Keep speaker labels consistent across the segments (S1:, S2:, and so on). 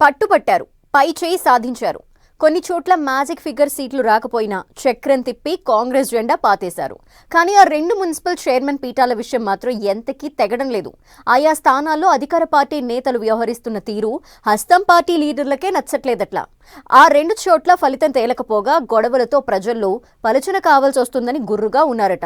S1: పట్టుపట్టారు, పై చేయి సాధించారు. కొన్ని చోట్ల మ్యాజిక్ ఫిగర్ సీట్లు రాకపోయినా చక్రం తిప్పి కాంగ్రెస్ జెండా పాతేశారు. కానీ ఆ 2 మున్సిపల్ చైర్మన్ పీఠాల విషయం మాత్రం ఎంతకీ తెగడం లేదు. ఆయా స్థానాల్లో అధికార పార్టీ నేతలు వ్యవహరిస్తున్న తీరు హస్తం పార్టీ లీడర్లకే నచ్చట్లేదట్లా. ఆ 2 చోట్ల ఫలితం తేలకపోగా గొడవలతో ప్రజల్లో పలుచన కావాల్సి వస్తుందని గుర్రుగా ఉన్నారట.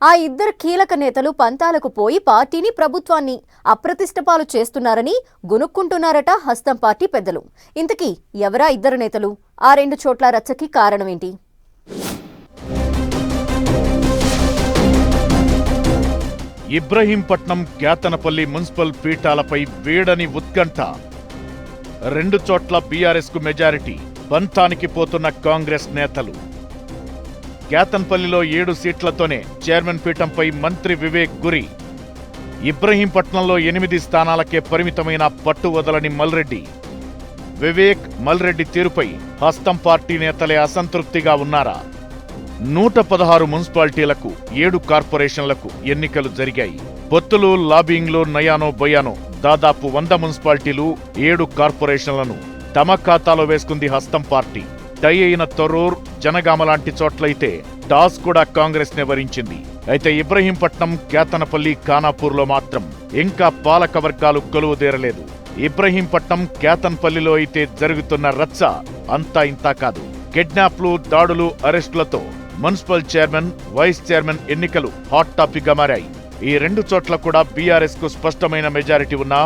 S1: ఆ 2 కీలక నేతలు పంతాలకు పోయి పార్టీని, ప్రభుత్వాన్ని అప్రతిష్టపాలు చేస్తున్నారని గునుక్కుంటున్నారట హస్తం పార్టీ పెద్దలు. ఇంతకీ ఎవరా 2 నేతలు? ఆ 2 చోట్ల రచ్చకి కారణమేంటి?
S2: ఇబ్రహీంపట్నం, కేతనపల్లి మున్సిపల్ పీఠాలపై వేడని ఉత్కంఠ. 2 చోట్ల బీఆర్ఎస్ కు మెజారిటీ, పంతానికి పోతున్న కాంగ్రెస్ నేతలు. కేతన్పల్లిలో 7 సీట్లతోనే చైర్మన్ పీఠంపై మంత్రి వివేక్ గురి. ఇబ్రహీంపట్నంలో 8 స్థానాలకే పరిమితమైన పట్టు వదలని మల్రెడ్డి. వివేక్, మల్రెడ్డి తీరుపై హస్తం పార్టీ నేతలే అసంతృప్తిగా ఉన్నారా? 116 మున్సిపాలిటీలకు, 7 కార్పొరేషన్లకు ఎన్నికలు జరిగాయి. పొత్తులు, లాబింగ్లు నయానో బొయానో దాదాపు 100 మున్సిపాలిటీలు, 7 కార్పొరేషన్లను తమ ఖాతాలో వేసుకుంది హస్తం పార్టీ. టై అయిన తొర్రూర్, జనగామ లాంటి చోట్లయితే టాస్ కూడా కాంగ్రెస్ నే వరించింది. అయితే ఇబ్రహీంపట్నం, కేతనపల్లి, ఖానాపూర్లో మాత్రం ఇంకా పాలక వర్గాలు కొలువుదేరలేదు. ఇబ్రహీంపట్నం, కేతన్పల్లిలో అయితే జరుగుతున్న రచ్చ అంతా ఇంతా కాదు. కిడ్నాప్లు, దాడులు, అరెస్టులతో మున్సిపల్ చైర్మన్, వైస్ చైర్మన్ ఎన్నికలు హాట్ టాపిక్ గా మారాయి. ఈ 2 చోట్ల కూడా బీఆర్ఎస్ కు స్పష్టమైన మెజారిటీ ఉన్నా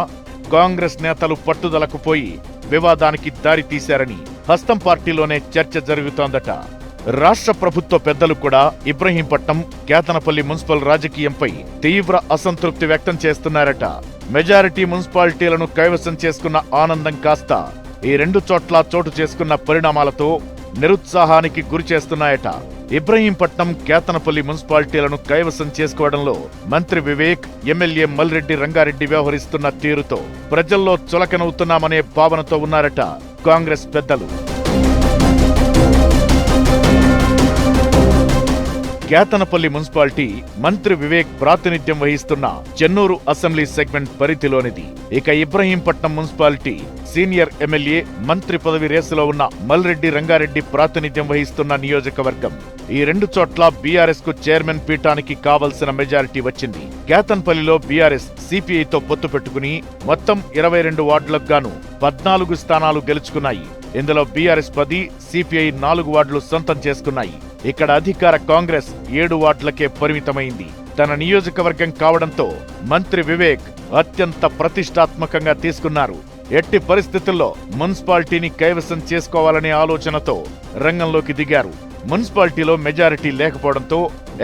S2: కాంగ్రెస్ నేతలు పట్టుదలకు పోయి వివాదానికి దారి తీశారని హస్తం పార్టీలోనే చర్చ జరుగుతోందట. రాష్ట్ర ప్రభుత్వ పెద్దలు కూడా ఇబ్రహీంపట్నం, కేతనపల్లి మున్సిపల్ రాజకీయంపై తీవ్ర అసంతృప్తి వ్యక్తం చేస్తున్నారట. మెజారిటీ మున్సిపాలిటీలను కైవసం చేసుకున్న ఆనందం కాస్త ఈ 2 చోట్ల చోటు చేసుకున్న పరిణామాలతో నిరుత్సాహానికి గురి చేస్తున్నాయట. ఇబ్రహీంపట్నం, కేతనపల్లి మున్సిపాలిటీలను కైవసం చేసుకోవడంలో మంత్రి వివేక్, ఎమ్మెల్యే మల్రెడ్డి రంగారెడ్డి వ్యవహరిస్తున్న తీరుతో ప్రజల్లో చులకనవుతున్నామనే భావనతో ఉన్నారట కాంగ్రెస్ పెద్దలు. కేతనపల్లి మున్సిపాలిటీ మంత్రి వివేక్ ప్రాతినిధ్యం వహిస్తున్న చెన్నూరు అసెంబ్లీ సెగ్మెంట్ పరిధిలోనిది. ఇక ఇబ్రహీంపట్నం మున్సిపాలిటీ సీనియర్ ఎమ్మెల్యే, మంత్రి పదవి రేసులో ఉన్న మల్రెడ్డి రంగారెడ్డి ప్రాతినిధ్యం వహిస్తున్న నియోజకవర్గం. ఈ 2 చోట్ల బీఆర్ఎస్ కు చైర్మన్ పీఠానికి కావలసిన మెజారిటీ వచ్చింది. కేతన్పల్లిలో బీఆర్ఎస్ సిపిఐతో పొత్తు పెట్టుకుని మొత్తం 22 వార్డులకు గాను 14 స్థానాలు గెలుచుకున్నాయి. ఇందులో బీఆర్ఎస్ 10, సిపిఐ 4 వార్డులు సొంతం చేసుకున్నాయి. ఇక్కడ అధికార కాంగ్రెస్ 7 వార్డులకే పరిమితమైంది. తన నియోజకవర్గం కావడంతో మంత్రి వివేక్ అత్యంత ప్రతిష్టాత్మకంగా తీసుకున్నారు. ఎట్టి పరిస్థితుల్లో మున్సిపాలిటీని కైవసం చేసుకోవాలనే ఆలోచనతో రంగంలోకి దిగారు. మున్సిపాలిటీలో మెజారిటీ లేకపోవడంతో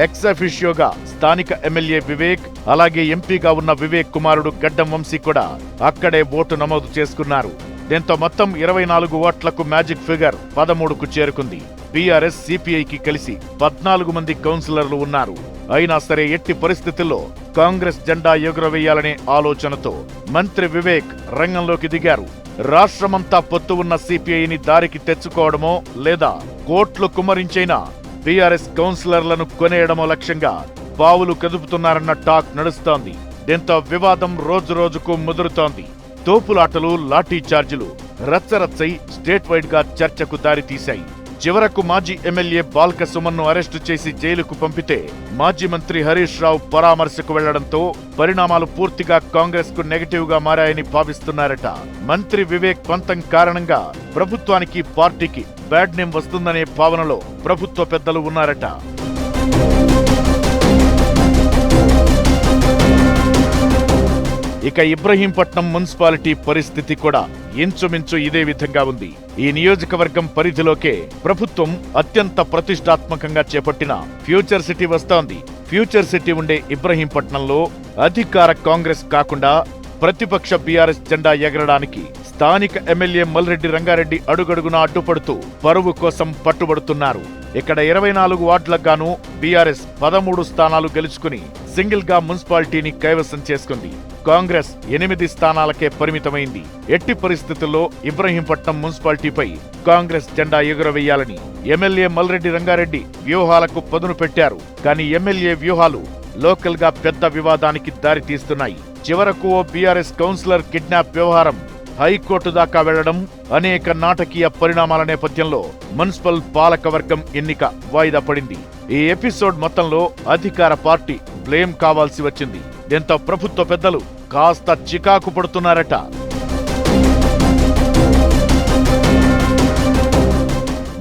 S2: ఎక్స్ అఫిషియోగా స్థానిక ఎమ్మెల్యే వివేక్, అలాగే ఎంపీగా ఉన్న వివేక్ కుమారుడు గడ్డం వంశీ కూడా అక్కడే ఓటు నమోదు చేసుకున్నారు. దీంతో మొత్తం 24 ఓట్లకు మ్యాజిక్ ఫిగర్ 13కు చేరుకుంది. బీఆర్ఎస్, సిపిఐకి కలిసి 14 మంది కౌన్సిలర్లు ఉన్నారు. అయినా సరే ఎట్టి పరిస్థితుల్లో కాంగ్రెస్ జెండా ఎగురవేయాలనే ఆలోచనతో మంత్రి వివేక్ రంగంలోకి దిగారు. రాష్ట్రమంతా పొత్తు ఉన్న సిపిఐని దారికి తెచ్చుకోవడమో లేదా కోట్లు కుమ్మరించైనా బీఆర్ఎస్ కౌన్సిలర్లను కొనేయడమో లక్ష్యంగా పావులు కదుపుతున్నారన్న టాక్ నడుస్తోంది. దీంతో వివాదం రోజురోజుకు ముదురుతోంది. తోపులాటలు, లాఠీ చార్జీలు రచ్చరచ్చై స్టేట్ వైడ్ గా చర్చకు దారితీశాయి. చివరకు మాజీ ఎమ్మెల్యే బాల్క సుమన్ను అరెస్టు చేసి జైలుకు పంపితే మాజీ మంత్రి హరీష్ రావు పరామర్శకు వెళ్లడంతో పరిణామాలు పూర్తిగా కాంగ్రెస్ కు నెగటివ్ గా మారాయని భావిస్తున్నారట. మంత్రి వివేక్ పంతం కారణంగా ప్రభుత్వానికి, పార్టీకి బ్యాడ్ నేమ్ వస్తుందనే భావనలో ప్రభుత్వ పెద్దలు ఉన్నారట. ఇక ఇబ్రహీంపట్నం మున్సిపాలిటీ పరిస్థితి కూడా ఇంచుమించు ఇదే విధంగా ఉంది. ఈ నియోజకవర్గం పరిధిలోకే ప్రభుత్వం అత్యంత ప్రతిష్టాత్మకంగా చేపట్టిన ఫ్యూచర్ సిటీ వస్తోంది. ఫ్యూచర్ సిటీ ఉండే ఇబ్రహీంపట్నంలో అధికార కాంగ్రెస్ కాకుండా ప్రతిపక్ష బీఆర్ఎస్ జెండా ఎగరడానికి స్థానిక ఎమ్మెల్యే మల్రెడ్డి రంగారెడ్డి అడుగడుగునా అడ్డుపడుతూ పరువు కోసం పట్టుబడుతున్నారు. ఇక్కడ 24 వార్డులకు గాను బీఆర్ఎస్ 13 స్థానాలు గెలుచుకుని సింగిల్ గా మున్సిపాలిటీని కైవసం చేసుకుంది. కాంగ్రెస్ 8 స్థానాలకే పరిమితమైంది. ఎట్టి పరిస్థితుల్లో ఇబ్రహీంపట్నం మున్సిపాలిటీపై కాంగ్రెస్ జెండా ఎగురవేయాలని ఎమ్మెల్యే మల్రెడ్డి రంగారెడ్డి వ్యూహాలకు పదును పెట్టారు. కానీ ఎమ్మెల్యే వ్యూహాలు లోకల్ గా పెద్ద వివాదానికి దారితీస్తున్నాయి. చివరకు ఓ బీఆర్ఎస్ కౌన్సిలర్ కిడ్నాప్ వ్యవహారం హైకోర్టు దాకా వెళ్లడం, అనేక నాటకీయ పరిణామాల నేపథ్యంలో మున్సిపల్ పాలకవర్గం ఎన్నిక వాయిదా పడింది. ఈ ఎపిసోడ్ మొత్తంలో అధికార పార్టీ బ్లేమ్ కావాల్సి వచ్చింది. దీంతో ప్రభుత్వ పెద్దలు కాస్త చికాకు పడుతున్నారట.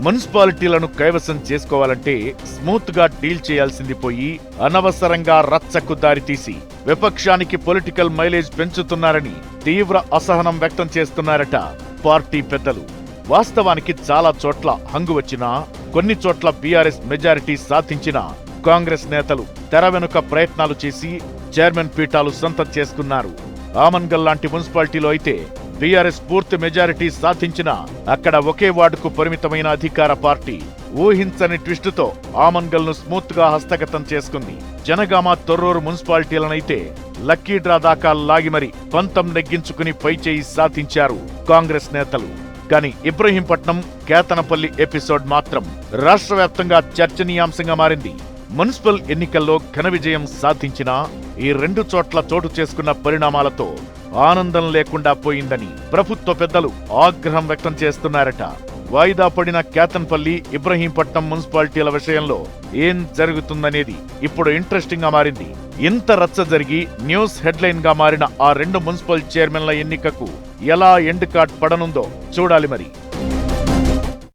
S2: మున్సిపాలిటీలను కైవసం చేసుకోవాలంటే స్మూత్ గా డీల్ చేయాల్సింది పోయి అనవసరంగా రచ్చకు దారితీసి విపక్షానికి పొలిటికల్ మైలేజ్ పెంచుతున్నారని తీవ్ర అసహనం వ్యక్తం చేస్తున్నారట పార్టీ పెద్దలు. వాస్తవానికి చాలా చోట్ల హంగు వచ్చినా, కొన్ని చోట్ల బీఆర్ఎస్ మెజారిటీ సాధించిన కాంగ్రెస్ నేతలు తెర వెనుక ప్రయత్నాలు చేసి చైర్మన్ పీఠాలు సొంతం చేసుకున్నారు. ఆమన్గల్ లాంటి మున్సిపాలిటీలో అయితే బీఆర్ఎస్ పూర్తి మెజారిటీ సాధించిన అక్కడ ఒకే వార్డుకు పరిమితమైన అధికార పార్టీ ఊహించని ట్విస్టుతో ఆమన్గల్ ను స్మూత్ గా హస్తగతం చేసుకుంది. జనగామ, తొర్రూరు మున్సిపాలిటీలనైతే లక్కీ డ్రా దాకా లాగి మరి పంతం నెగ్గించుకుని పైచేయి సాధించారు కాంగ్రెస్ నేతలు. కానీ ఇబ్రహీంపట్నం, కేతనపల్లి ఎపిసోడ్ మాత్రం రాష్ట్ర వ్యాప్తంగా చర్చనీయాంశంగా మారింది. మున్సిపల్ ఎన్నికల్లో ఘన విజయం సాధించిన ఈ రెండు చోట్ల చోటు చేసుకున్న పరిణామాలతో ఆనందం లేకుండా పోయిందని ప్రభుత్వ పెద్దలు ఆగ్రహం వ్యక్తం చేస్తున్నారట. వాయిదా పడిన కేతన్పల్లి, ఇబ్రహీంపట్నం మున్సిపాలిటీల విషయంలో ఏం జరుగుతుందనేది ఇప్పుడు ఇంట్రెస్టింగ్ గా మారింది. ఇంత రచ్చ జరిగి న్యూస్ హెడ్లైన్ గా మారిన ఆ రెండు మున్సిపల్ చైర్మన్ల ఎన్నికకు ఎలా ఎండ్ కార్డ్ పడనుందో చూడాలి మరి.